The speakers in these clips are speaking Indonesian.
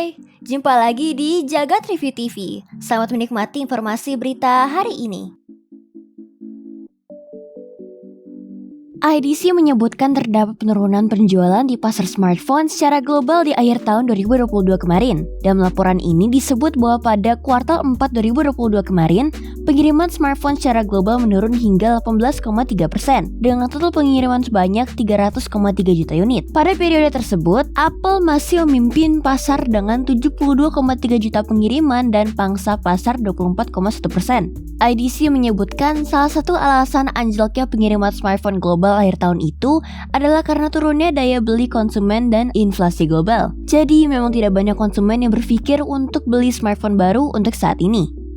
Hai, jumpa lagi di Jagat Review TV. Selamat menikmati informasi berita hari ini. IDC menyebutkan terdapat penurunan penjualan di pasar smartphone secara global di akhir tahun 2022 kemarin. Dalam laporan ini disebut bahwa pada kuartal 4 2022 kemarin, pengiriman smartphone secara global menurun hingga 18,3% dengan total pengiriman sebanyak 300,3 juta unit. Pada periode tersebut, Apple masih memimpin pasar dengan 72,3 juta pengiriman dan pangsa pasar 24,1%. IDC menyebutkan salah satu alasan anjloknya pengiriman smartphone global akhir tahun itu adalah karena turunnya daya beli konsumen dan inflasi global. Jadi memang tidak banyak konsumen yang berpikir untuk beli smartphone baru untuk saat ini.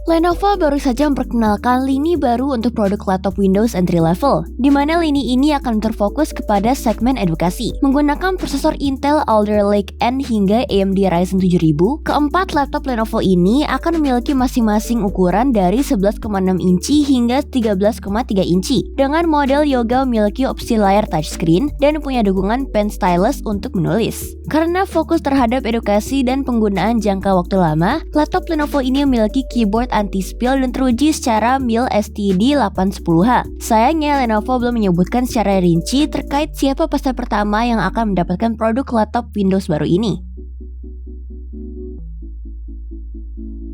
Lenovo baru saja memperkenalkan lini baru untuk produk laptop Windows entry level, di mana lini ini akan terfokus kepada segmen edukasi. Menggunakan prosesor Intel Alder Lake N hingga AMD Ryzen 7000, keempat laptop Lenovo ini akan memiliki masing-masing ukuran dari 11,6 inci hingga 13,3 inci, dengan model Yoga memiliki opsi layar touchscreen dan punya dukungan pen stylus untuk menulis. Karena fokus terhadap edukasi dan penggunaan jangka waktu lama, laptop Lenovo ini memiliki keyboard anti-spill dan teruji secara MIL STD 810H. Sayangnya, Lenovo belum menyebutkan secara rinci terkait siapa peserta pertama yang akan mendapatkan produk laptop Windows baru ini.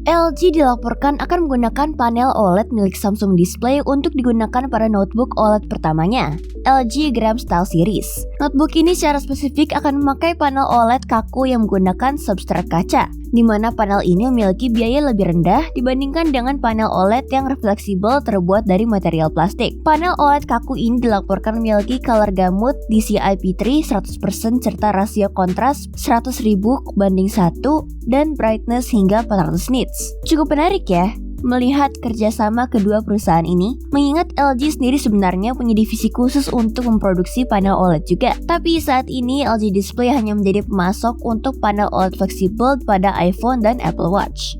LG dilaporkan akan menggunakan panel OLED milik Samsung Display untuk digunakan pada notebook OLED pertamanya, LG Gram Style Series. Notebook ini secara spesifik akan memakai panel OLED kaku yang menggunakan substrat kaca, di mana panel ini memiliki biaya lebih rendah dibandingkan dengan panel OLED yang refleksibel terbuat dari material plastik. Panel OLED kaku ini dilaporkan memiliki color gamut DCI-P3 100% serta rasio kontras 100.000 banding 1 dan brightness hingga 400 nits. Cukup menarik ya melihat kerjasama kedua perusahaan ini, mengingat LG sendiri sebenarnya punya divisi khusus untuk memproduksi panel OLED juga. Tapi saat ini LG Display hanya menjadi pemasok untuk panel OLED fleksibel pada iPhone dan Apple Watch.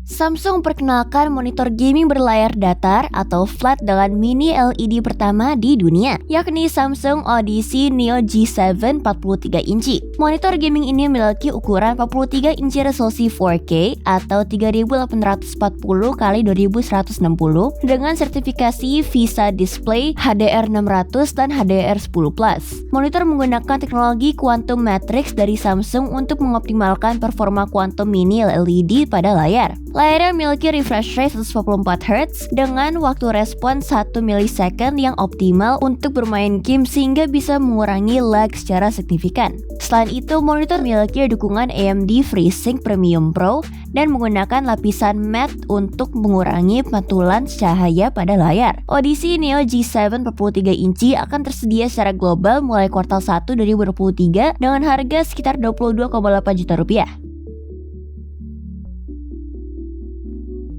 Samsung memperkenalkan monitor gaming berlayar datar atau flat dengan mini LED pertama di dunia, yakni Samsung Odyssey Neo G7 43 inci. Monitor gaming ini memiliki ukuran 43 inci resolusi 4K atau 3840x2160 dengan sertifikasi VISA Display HDR600 dan HDR10+. Monitor menggunakan teknologi Quantum Matrix dari Samsung untuk mengoptimalkan performa quantum mini LED pada layar. Layarnya memiliki refresh rate 144Hz dengan waktu respon 1 milisecond yang optimal untuk bermain game sehingga bisa mengurangi lag secara signifikan. Selain itu, monitor memiliki dukungan AMD FreeSync Premium Pro dan menggunakan lapisan matte untuk mengurangi pantulan cahaya pada layar. Odyssey Neo G7 43 inci akan tersedia secara global mulai kuartal 1 2023 dengan harga sekitar 22,8 juta rupiah.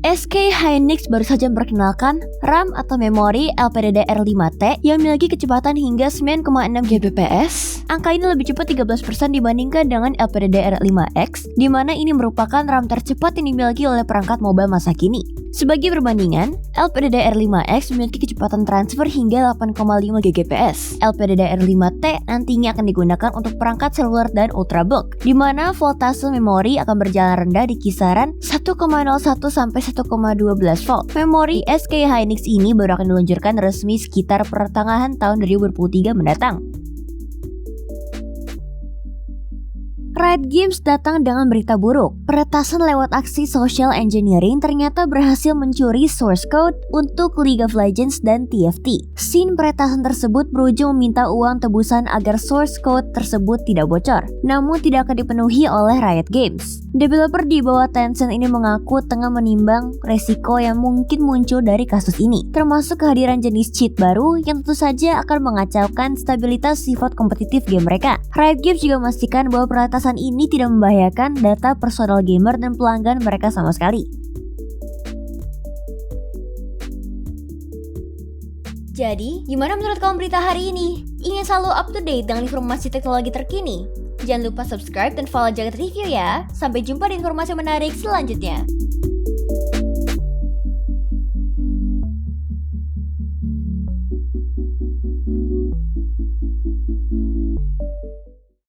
SK Hynix baru saja memperkenalkan RAM atau memori LPDDR5T yang memiliki kecepatan hingga 9,6 Gbps. Angka ini lebih cepat 13% dibandingkan dengan LPDDR5X, di mana ini merupakan RAM tercepat yang dimiliki oleh perangkat mobile masa kini. Sebagai perbandingan, LPDDR5X memiliki kecepatan transfer hingga 8,5 Gbps. LPDDR5T nantinya akan digunakan untuk perangkat seluler dan ultrabook, di mana voltase memori akan berjalan rendah di kisaran 1,01 sampai 1,12 volt. Memori SK Hynix ini baru akan diluncurkan resmi sekitar pertengahan tahun 2023 mendatang. Riot Games datang dengan berita buruk. Peretasan lewat aksi social engineering ternyata berhasil mencuri source code untuk League of Legends dan TFT. Scene peretasan tersebut berujung meminta uang tebusan agar source code tersebut tidak bocor, namun tidak akan dipenuhi oleh Riot Games. Developer di bawah Tencent ini mengaku tengah menimbang resiko yang mungkin muncul dari kasus ini, termasuk kehadiran jenis cheat baru yang tentu saja akan mengacaukan stabilitas sifat kompetitif game mereka. Riot Games juga memastikan bahwa peretasan ini tidak membahayakan data personal gamer dan pelanggan mereka sama sekali. Jadi, gimana menurut kamu berita hari ini? Ingin selalu up to date dengan informasi teknologi terkini? Jangan lupa subscribe dan follow Jagat Review ya. Sampai jumpa di informasi menarik selanjutnya.